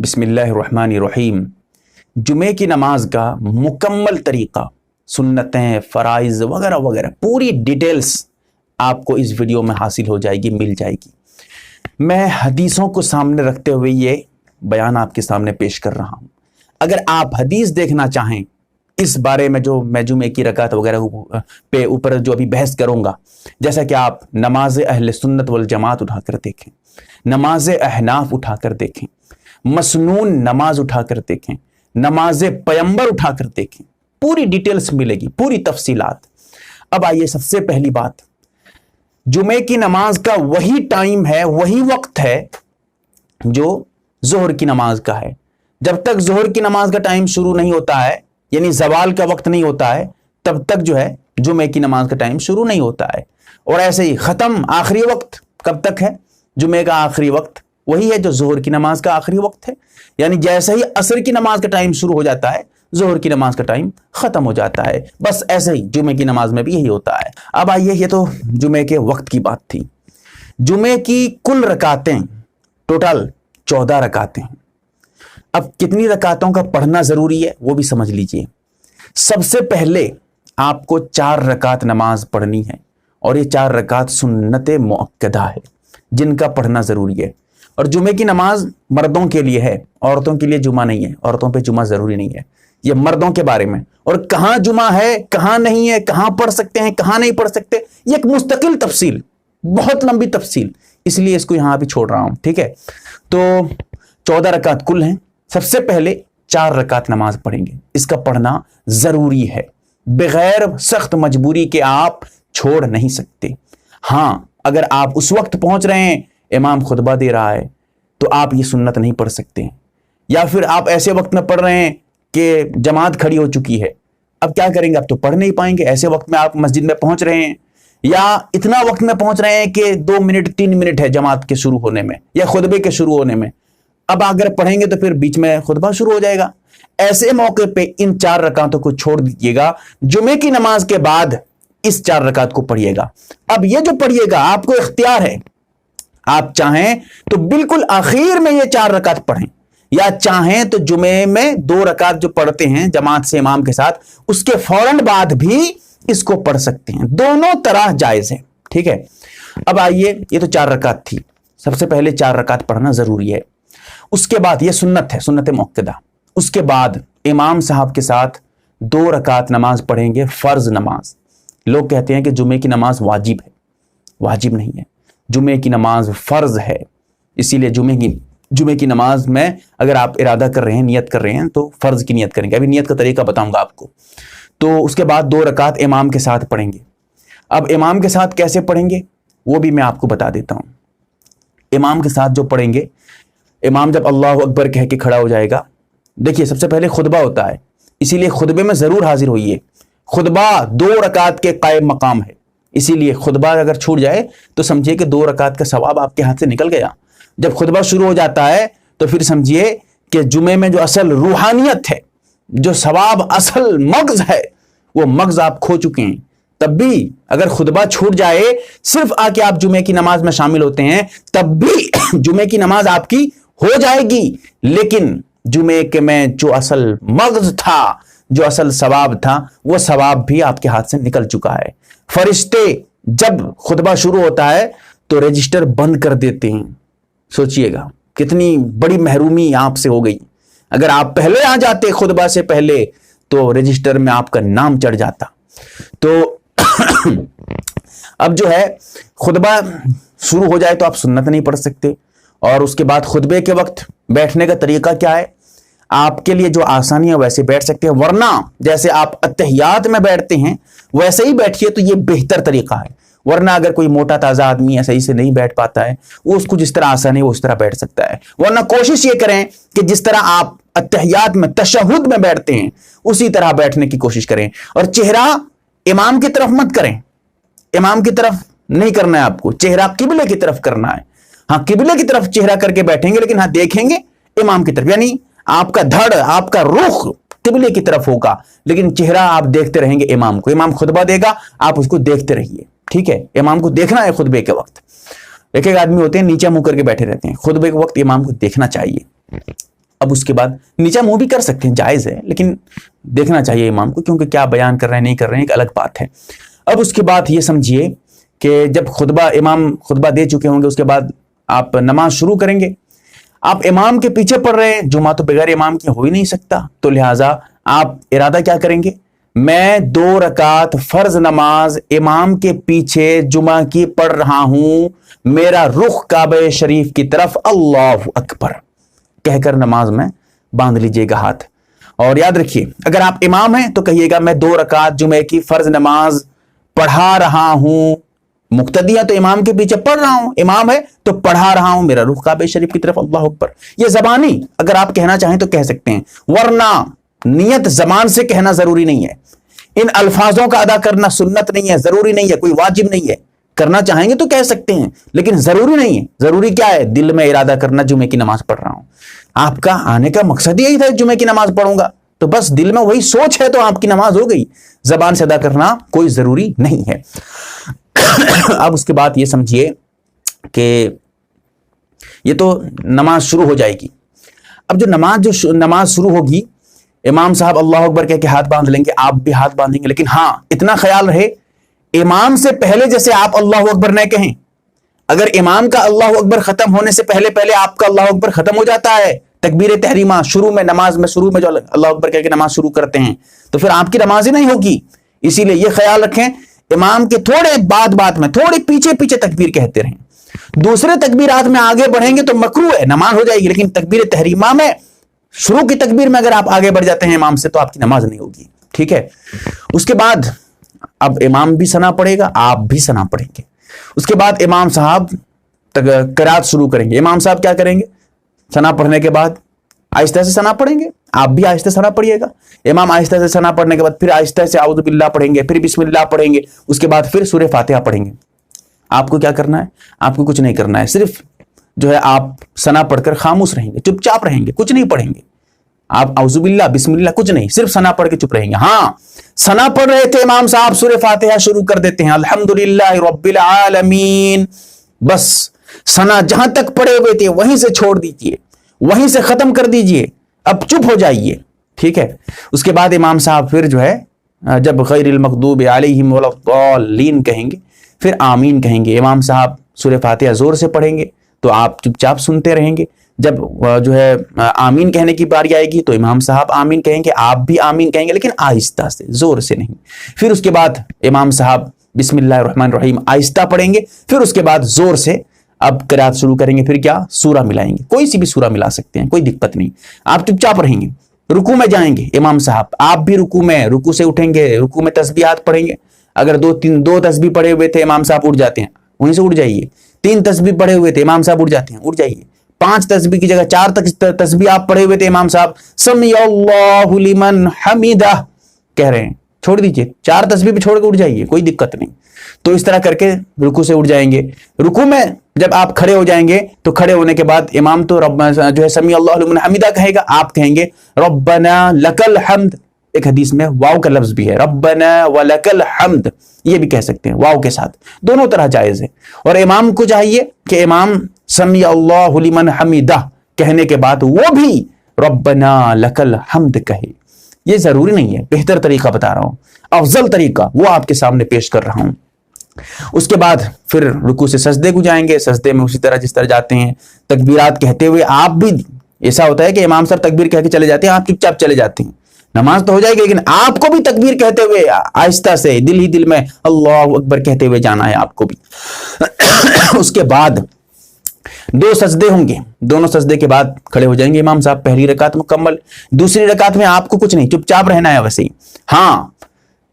बिस्मिल्लाहिर्रहमानिर्रहीम। जुमे की नमाज का मुकम्मल तरीका, सुन्नतें, फ़राइज़ वगैरह वगैरह पूरी डिटेल्स आपको इस वीडियो में हासिल हो जाएगी, मिल जाएगी। मैं हदीसों को सामने रखते हुए ये बयान आपके सामने पेश कर रहा हूँ। अगर आप हदीस देखना चाहें इस बारे में जो मैं जुमे की रकात वगैरह पे ऊपर जो अभी बहस करूँगा, जैसा कि आप नमाज अहले सुन्नत वल जमात उठाकर देखें, नमाज अहनाफ उठाकर देखें, मसनून नमाज उठाकर देखें, नमाज पैगंबर उठाकर देखें, पूरी डिटेल्स मिलेगी, पूरी तफसीलात। अब आइए, सबसे पहली बात, जुमे की नमाज का वही टाइम है, वही वक्त है जो जोहर की नमाज का है। जब तक जोहर की नमाज का टाइम शुरू नहीं होता है, यानी जवाल का वक्त नहीं होता है, तब तक जो है जुमे की नमाज का टाइम शुरू नहीं होता है। और ऐसे ही खत्म, आखिरी वक्त कब तक है? जुमे का आखिरी वक्त वही है जो जोहर की नमाज का आखिरी वक्त है। यानी जैसे ही असर की नमाज का टाइम शुरू हो जाता है, जोहर की नमाज का टाइम खत्म हो जाता है। बस ऐसे ही जुमे की नमाज में भी यही होता है। अब आइए, ये तो जुमे के वक्त की बात थी। जुमे की कुल रकातें टोटल 14 रकातें हैं। अब कितनी रकातों का पढ़ना जरूरी है वो भी समझ लीजिए। सबसे पहले आपको 4 रकात नमाज पढ़नी है, और ये 4 रकात सुन्नत मुअक्कदा है जिनका पढ़ना जरूरी है। और जुमे की नमाज मर्दों के लिए है, औरतों के लिए जुमा नहीं है। औरतों पे जुमा जरूरी नहीं है, ये मर्दों के बारे में। और कहां जुमा है, कहां नहीं है, कहां पढ़ सकते हैं, कहां नहीं पढ़ सकते, ये एक मुस्तकिल तफसील, बहुत लंबी तफसील, इसलिए इसको यहां भी छोड़ रहा हूं। ठीक है, तो 14 रकात कुल हैं। सबसे पहले 4 रकात नमाज पढ़ेंगे, इसका पढ़ना जरूरी है, बगैर सख्त मजबूरी के आप छोड़ नहीं सकते। हां, अगर आप उस वक्त पहुंच रहे हैं इमाम खुतबा दे रहा है तो आप ये सुन्नत नहीं पढ़ सकते, या फिर आप ऐसे वक्त में पढ़ रहे हैं कि जमात खड़ी हो चुकी है, अब क्या करेंगे? आप तो पढ़ नहीं पाएंगे। ऐसे वक्त में आप मस्जिद में पहुंच रहे हैं, या इतना वक्त में पहुंच रहे हैं कि 2 मिनट 3 मिनट है जमात के शुरू होने में या खुतबे के शुरू होने में। अब अगर पढ़ेंगे तो फिर बीच में खुतबा शुरू हो जाएगा। ऐसे मौके पे इन 4 रकातों को छोड़ दीजिएगा। जुमे की नमाज के बाद इस 4 रकात को पढ़िएगा। अब ये जो पढ़िएगा आपको इख्तियार है, आप चाहें तो बिल्कुल आखिर में ये 4 रकात पढ़ें, या चाहें तो जुमे में 2 रकात जो पढ़ते हैं जमात से इमाम के साथ, उसके फौरन बाद भी इसको पढ़ सकते हैं। दोनों तरह जायज है। ठीक है, अब आइए, ये तो 4 रकात थी। सबसे पहले 4 रकात पढ़ना जरूरी है। उसके बाद ये सुन्नत है, सुन्नत मुअक्कदा। उसके बाद इमाम साहब के साथ 2 रकात नमाज पढ़ेंगे, फर्ज नमाज। लोग कहते हैं कि जुमे की नमाज वाजिब है, वाजिब नहीं है, जुमे की नमाज फर्ज है। इसीलिए जुमे की नमाज में अगर आप इरादा कर रहे हैं, नियत कर रहे हैं, तो फर्ज की नियत करेंगे। अभी नियत का तरीका बताऊंगा आपको। तो उसके बाद 2 रकात इमाम के साथ पढ़ेंगे। अब इमाम के साथ कैसे पढ़ेंगे वो भी मैं आपको बता देता हूं। इमाम के साथ जो पढ़ेंगे, इमाम जब अल्लाहु अकबर कह के खड़ा हो जाएगा, देखिए सबसे पहले खुतबा होता है, इसीलिए खुतबे में जरूर हाजिर होइए। खुतबा 2 रकात के कायम मकाम है, इसीलिए खुतबा अगर छूट जाए तो समझिए कि 2 रकात का सवाब आपके हाथ से निकल गया। जब खुतबा शुरू हो जाता है तो फिर समझिए कि जुमे में जो असल रूहानियत है, जो सवाब, असल मगज है, वो मगज आप खो चुके हैं। तब भी अगर खुतबा छूट जाए, सिर्फ आके आप जुमे की नमाज में शामिल होते हैं, तब भी जुमे की नमाज आपकी हो जाएगी। लेकिन जुमे के में जो असल मगज था, जो असल सवाब था, वो सवाब भी आपके हाथ से निकल चुका है। फरिश्ते जब खुतबा शुरू होता है तो रजिस्टर बंद कर देते हैं। सोचिएगा कितनी बड़ी महरूमी आपसे हो गई। अगर आप पहले आ जाते खुतबा से पहले तो रजिस्टर में आपका नाम चढ़ जाता। तो अब जो है खुतबा शुरू हो जाए तो आप सुन्नत नहीं पढ़ सकते। और उसके बाद खुतबे के वक्त बैठने का तरीका क्या है? आपके लिए जो आसानी है वैसे बैठ सकते हैं, वरना जैसे आप अत्तहियात में बैठते हैं वैसे ही बैठिए, तो ये बेहतर तरीका है। वरना अगर कोई मोटा ताजा आदमी है, सही से नहीं बैठ पाता है, वो उसको जिस तरह आसानी है वो उस तरह बैठ सकता है। वरना कोशिश ये करें कि जिस तरह आप अत्तहियात में, तशहुद में बैठते हैं, उसी तरह बैठने की कोशिश करें। और चेहरा इमाम की तरफ मत करें, इमाम की तरफ नहीं करना है आपको, चेहरा किबले की तरफ करना है। हाँ, किबले की तरफ चेहरा करके बैठेंगे, लेकिन हाँ देखेंगे इमाम की तरफ, यानी आपका धड़, आपका रुख किबले की तरफ होगा, लेकिन चेहरा आप देखते रहेंगे इमाम को। इमाम खुतबा देगा, आप उसको देखते रहिए। ठीक है, इमाम को देखना है खुतबे के वक्त। एक एक आदमी होते हैं नीचे मुंह करके बैठे रहते हैं, खुतबे के वक्त इमाम को देखना चाहिए। اب اس کے بعد نیچا منہ بھی کر سکتے ہیں، جائز ہے، لیکن دیکھنا چاہیے امام کو، کیونکہ کیا بیان کر رہے ہیں نہیں کر رہے ہیں ایک الگ بات ہے۔ اب اس کے بعد یہ سمجھیے کہ جب امام خطبہ دے چکے ہوں گے، اس کے بعد آپ نماز شروع کریں گے۔ آپ امام کے پیچھے پڑھ رہے ہیں، جمعہ تو بغیر امام کے ہو ہی نہیں سکتا، تو لہٰذا آپ ارادہ کیا کریں گے؟ میں 2 رکعت فرض نماز امام کے پیچھے جمعہ کی پڑھ رہا ہوں، میرا رخ کعبہ شریف کی طرف، اللہ اکبر کہہ کر نماز میں باندھ لیجئے گا ہاتھ۔ اور یاد رکھیے اگر آپ امام ہیں تو کہیے گا میں 2 رکعت جمعے کی فرض نماز پڑھا رہا ہوں، مقتدی ہے تو امام کے پیچھے پڑھ رہا ہوں، امام ہے تو پڑھا رہا ہوں، میرا رخ کعبہ شریف کی طرف، اللہ اکبر۔ یہ زبانی اگر آپ کہنا چاہیں تو کہہ سکتے ہیں، ورنہ نیت زبان سے کہنا ضروری نہیں ہے، ان الفاظوں کا ادا کرنا سنت نہیں ہے، ضروری نہیں ہے، کوئی واجب نہیں ہے، کرنا چاہیں گے تو کہہ سکتے ہیں لیکن ضروری نہیں ہے۔ ضروری کیا ہے؟ دل میں ارادہ کرنا جمعے کی نماز پڑھ رہا ہوں۔ آپ کا آنے کا مقصد یہی تھا جمعے کی نماز پڑھوں گا، تو بس دل میں وہی سوچ ہے تو آپ کی نماز ہو گئی، زبان سے ادا کرنا کوئی ضروری نہیں ہے۔ اب اس کے بعد یہ سمجھیے کہ یہ تو نماز شروع ہو جائے گی۔ اب جو نماز شروع ہوگی، امام صاحب اللہ اکبر کہہ کے ہاتھ باندھ لیں گے، آپ بھی ہاتھ باندھیں گے، لیکن ہاں اتنا خیال رہے امام سے پہلے جیسے آپ اللہ اکبر نہ کہیں۔ اگر امام کا اللہ اکبر ختم ہونے سے پہلے آپ کا اللہ اکبر ختم ہو جاتا ہے، تکبیر تحریمہ شروع میں جو اللہ اکبر کہہ کے نماز شروع کرتے ہیں، تو پھر آپ کی نماز ہی نہیں ہوگی۔ اسی لیے یہ خیال رکھیں امام کے تھوڑے بعد میں تھوڑے پیچھے تکبیر کہتے رہیں، دوسرے تکبیرات میں آگے بڑھیں گے تو مکروہ ہے، نماز ہو جائے گی، لیکن تکبیر تحریمہ میں شروع کی تکبیر میں اگر آپ آگے بڑھ جاتے ہیں امام سے تو آپ کی نماز نہیں ہوگی، ٹھیک ہے۔ اس کے بعد اب امام بھی ثنا پڑھے گا، آپ بھی ثنا پڑھیں گے۔ اس کے بعد امام صاحب قرات شروع کریں گے۔ امام صاحب کیا کریں گے؟ ثنا پڑھنے کے بعد آہستہ سے ثنا پڑھیں گے، آپ بھی آہستہ ثنا پڑھیے گا۔ امام آہستہ سے ثنا پڑھنے کے بعد پھر آہستہ سے اعوذ باللہ پڑھیں گے، پھر بسم اللہ پڑھیں گے، اس کے بعد پھر سورہ فاتحہ پڑھیں گے۔ آپ کو کیا کرنا ہے؟ آپ کو کچھ نہیں کرنا ہے، صرف جو ہے آپ ثنا پڑھ کر خاموش رہیں گے، چپ چاپ رہیں گے، کچھ نہیں پڑھیں گے۔ آپ اعوذ باللہ بسم اللہ کچھ نہیں، صرف ثنا پڑھ کے چپ رہیں گے۔ ہاں ثنا پڑھ رہے تھے امام صاحب، سورہ فاتحہ شروع کر دیتے ہیں الحمدللہ رب العالمین، بس ثنا جہاں تک پڑھے ہوئے تھے وہیں سے چھوڑ دیجئے، وہیں سے ختم کر دیجئے، اب چپ ہو جائیے، ٹھیک ہے۔ اس کے بعد امام صاحب پھر جو ہے جب غیر المغضوب علیہم ولا الضالین کہیں گے پھر آمین کہیں گے۔ امام صاحب سورہ فاتحہ زور سے پڑھیں گے تو آپ چپ چاپ سنتے رہیں گے، جب جو ہے آمین کہنے کی باری آئے گی تو امام صاحب آمین کہیں گے، آپ بھی آمین کہیں گے، لیکن آہستہ سے، زور سے نہیں۔ پھر اس کے بعد امام صاحب بسم اللہ الرحمن الرحیم آہستہ پڑھیں گے، پھر اس کے بعد زور سے اب قرات شروع کریں گے، پھر کیا سورہ ملائیں گے، کوئی سی بھی سورہ ملا سکتے ہیں، کوئی دقت نہیں، آپ چپ چاپ رہیں گے۔ رکوع میں جائیں گے امام صاحب، آپ بھی رکوع سے اٹھیں گے، رکوع میں تسبیحات پڑھیں گے۔ اگر دو تسبیح پڑھے ہوئے تھے امام صاحب اٹھ جاتے ہیں، وہیں سے اٹھ جائیے۔ 3 تسبیح پڑھے ہوئے تھے امام صاحب اٹھ جاتے ہیں، اٹھ جائیے۔ 5 تسبیح کی جگہ 4 تسبیح آپ پڑھے ہوئے تھے امام صاحب سمی اللہ لمن حمیدہ کہہ رہے ہیں، چھوڑ دیجئے، 4 تسبیح پہ چھوڑ کے اٹھ جائیے، کوئی دقت نہیں۔ تو اس طرح کر کے رکوع سے اٹھ جائیں گے۔ رکوع میں جب آپ کھڑے ہو جائیں گے تو کھڑے ہونے کے بعد امام تو جو ہے سمی اللہ لمن حمیدہ کہے گا، آپ کہیں گے ربنا لک الحمد۔ ایک حدیث میں واو کا لفظ بھی ہے، ربنا ولک الحمد، یہ بھی کہہ سکتے ہیں واو کے ساتھ، دونوں طرح جائز ہے۔ اور امام کو چاہیے کہ امام سمی اللہ لمن حمیدہ کہنے کے بعد وہ بھی ربنا لک الحمد کہے۔ یہ ضروری نہیں ہے، بہتر طریقہ بتا رہا ہوں، افضل طریقہ وہ آپ کے سامنے پیش کر رہا ہوں۔ اس کے بعد پھر رکوع سے سجدے کو جائیں گے، سجدے میں اسی طرح جس طرح جاتے ہیں تکبیرات کہتے ہوئے، آپ بھی ایسا ہوتا ہے کہ امام صاحب تکبیر کہہ کے چلے جاتے ہیں، آپ چپ چاپ چلے جاتے ہیں، نماز تو ہو جائے گی لیکن آپ کو بھی تکبیر کہتے ہوئے آہستہ سے دل ہی دل میں اللہ اکبر کہتے ہوئے جانا ہے آپ کو بھی۔ اس کے بعد 2 سجدے ہوں گے، دونوں سجدے کے بعد کھڑے ہو جائیں گے امام صاحب، پہلی رکعت مکمل۔ دوسری رکعت میں آپ کو کچھ نہیں، چپ چاپ رہنا ہے، ویسے ہی ہاں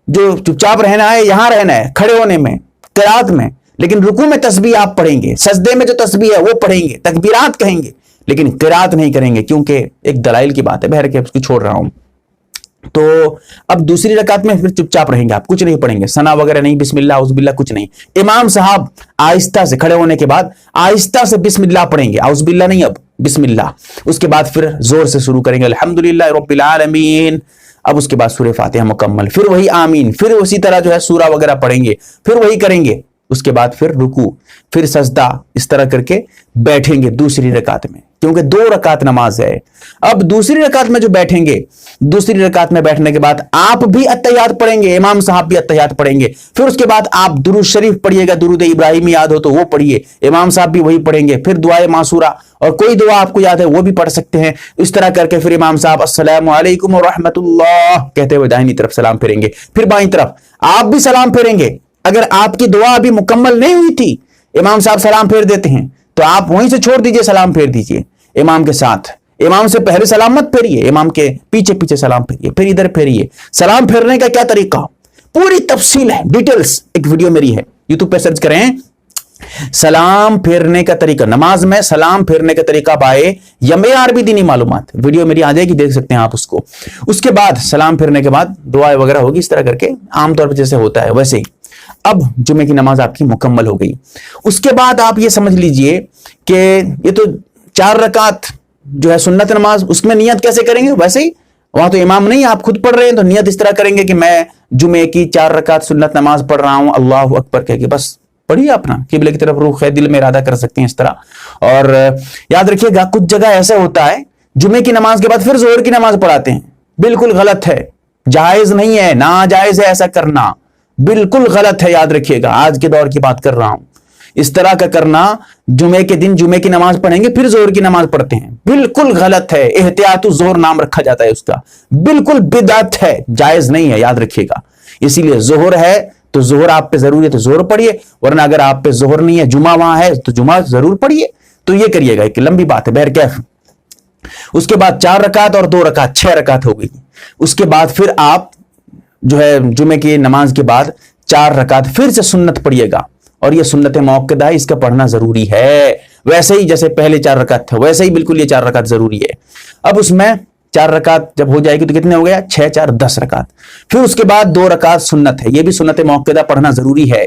جو چپ چاپ رہنا ہے یہاں رہنا ہے، کھڑے ہونے میں، قرات میں، لیکن رکوع میں تسبیح آپ پڑھیں گے، سجدے میں جو تسبیح ہے وہ پڑھیں گے، تکبیرات کہیں گے، لیکن قرات نہیں کریں گے، کیونکہ ایک دلائل کی بات ہے، بہر کے اس کو چھوڑ رہا ہوں۔ تو اب دوسری رکعت میں پھر چپ چاپ رہیں گے، آپ کچھ نہیں پڑھیں گے، ثنا وغیرہ نہیں، بسم اللہ اعوذ باللہ کچھ نہیں۔ امام صاحب آہستہ سے کھڑے ہونے کے بعد آہستہ سے بسم اللہ پڑھیں گے، اعوذ باللہ نہیں، اب بسم اللہ۔ اس کے بعد پھر زور سے شروع کریں گے الحمدللہ رب العالمین۔ اب اس کے بعد سورہ فاتحہ مکمل، پھر وہی آمین، پھر اسی طرح جو ہے سورہ وغیرہ پڑھیں گے، پھر وہی کریں گے۔ اس کے بعد پھر رکوع، پھر سجدہ، اس طرح کر کے بیٹھیں گے دوسری رکعت میں۔ क्योंकि 2 रकात नमाज है। अब दूसरी रकात में जो बैठेंगे, दूसरी रकात में बैठने के बाद आप भी अत्तहियात पढ़ेंगे, इमाम साहब भी अत्तहियात पढ़ेंगे, फिर उसके बाद आप दुरूद शरीफ पढ़िएगा, दुरूद इब्राहिमी याद हो तो वो पढ़िए, इमाम साहब भी वही पढ़ेंगे, फिर दुआए मासूरा और कोई दुआ आपको याद है वो भी पढ़ सकते हैं। इस तरह करके फिर इमाम साहब अस्सलामु अलैकुम व रहमतुल्लाह कहते हुए दाहिनी तरफ सलाम फेरेंगे, फिर बाईं तरफ आप भी सलाम फेरेंगे। अगर आपकी दुआ अभी मुकम्मल नहीं हुई थी, इमाम साहब सलाम फेर देते हैं, तो आप वहीं से छोड़ दीजिए, सलाम फेर दीजिए इमाम के साथ। इमाम से पहले सलाम मत फेरिए, इमाम के पीछे पीछे सलाम फेरिए, फिर इधर फेरिए। सलाम फेरने का क्या तरीका, पूरी तफसील है, डिटेल्स एक वीडियो मेरी है, यूट्यूब पे सर्च करें सलाम फेरने का तरीका, नमाज में सलाम फेरने का तरीका बाय यमे अरबी दीनी मालूमात, वीडियो मेरी आ जाएगी, देख सकते हैं आप उसको। उसके बाद सलाम फेरने के बाद दुआ वगैरह होगी, इस तरह करके आमतौर पर जैसे होता है वैसे ही। अब जुमे की नमाज आपकी मुकम्मल हो गई। उसके बाद आप ये समझ लीजिए कि ये तो 4 रकात जो है सुन्नत नमाज, उसमें नियत कैसे करेंगे, वैसे ही वहां तो इमाम नहीं, आप खुद पढ़ रहे हैं, तो नियत इस तरह करेंगे कि मैं जुमे की 4 रकात सुन्नत नमाज पढ़ रहा हूं, अल्लाहु अकबर कह के बस पढ़िए अपना, किबले की तरफ रुख है, दिल में इरादा कर सकते हैं इस तरह। और याद रखिएगा कुछ जगह ऐसा होता है जुमे की नमाज के बाद फिर जोहर की नमाज पढ़ाते हैं, बिल्कुल गलत है, जायज नहीं है, नाजायज है ऐसा करना, बिल्कुल गलत है। याद रखिएगा आज के दौर की बात कर रहा हूं, इस तरह का करना, जुमे के दिन जुमे की नमाज पढ़ेंगे फिर जोहर की नमाज पढ़ते हैं, बिल्कुल गलत है। एहतियातु जोहर नाम रखा जाता है उसका, बिल्कुल बिदअत है, जायज नहीं है, याद रखिएगा। इसीलिए जोहर है तो जोहर आप पे जरूरी है तो जोहर पढ़िए, वरना अगर आप पे जोहर नहीं है, जुमा वहां है तो जुमा जरूर पढ़िए। तो ये करिएगा, एक लंबी बात है बहरकैफ। उसके बाद 4 रकात और 2 रकात, 6 रकात हो गई। उसके बाद फिर आप जो है जुमे की नमाज के बाद 4 रकात फिर से सुन्नत पढ़िएगा, और ये सुन्नत मौक़दा है, इसका पढ़ना जरूरी है। वैसे ही जैसे पहले 4 रकात थे वैसे ही बिल्कुल ये 4 रकात जरूरी है। अब उसमें 4 रकात जब हो जाएगी तो कितने हो गया, 6 4 10 रकात। फिर उसके बाद 2 रकात सुन्नत है, ये भी सुन्नत मौक़दा पढ़ना जरूरी है,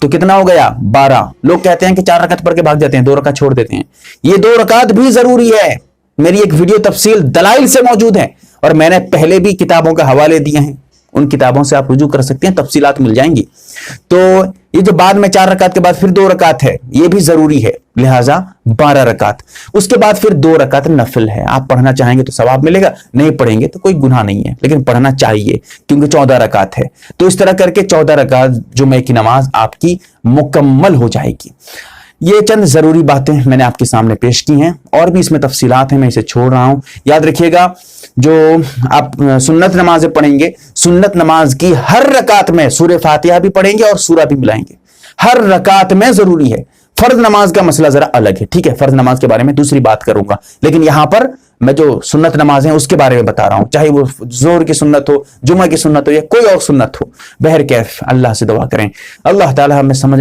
तो कितना हो गया 12। लोग कहते हैं कि 4 रकात पढ़ के भाग जाते हैं, 2 रकात छोड़ देते हैं, ये 2 रकात भी जरूरी है। मेरी एक वीडियो तफसील दलाइल से मौजूद है, और मैंने पहले भी किताबों के हवाले दिए हैं, उन किताबों से आप रुजू कर सकते हैं, तफसीलात मिल जाएंगी। तो ये जो बाद में 4 रकात के बाद फिर 2 रकात है, ये भी जरूरी है, लिहाजा 12 रकात। उसके बाद फिर 2 रकात नफिल है, आप पढ़ना चाहेंगे तो सवाब मिलेगा, नहीं पढ़ेंगे तो कोई गुनाह नहीं है, लेकिन पढ़ना चाहिए क्योंकि 14 रकात है। तो इस तरह करके 14 रकात जुमे की नमाज आपकी मुकम्मल हो जाएगी। ये चंद जरूरी बातें मैंने आपके सामने पेश की हैं, और भी इसमें तफसीलात हैं, मैं इसे छोड़ रहा हूं। याद रखिएगा जो आप सुन्नत नमाजें पढ़ेंगे, सुन्नत नमाज की हर रकात में सूरह फातिहा भी पढ़ेंगे और सूरा भी मिलाएंगे, हर रकात में जरूरी है। फर्ज नमाज का मसला जरा अलग है, ठीक है, फर्ज नमाज के बारे में दूसरी बात करूंगा, लेकिन यहां पर मैं जो सुन्नत नमाज है उसके बारे में बता रहा हूं, चाहे वो जोहर की सुन्नत हो, जुमा की सुन्नत हो, या कोई और सुन्नत हो। बहरकैफ अल्लाह से दुआ करें, अल्लाह ताला हमें समझ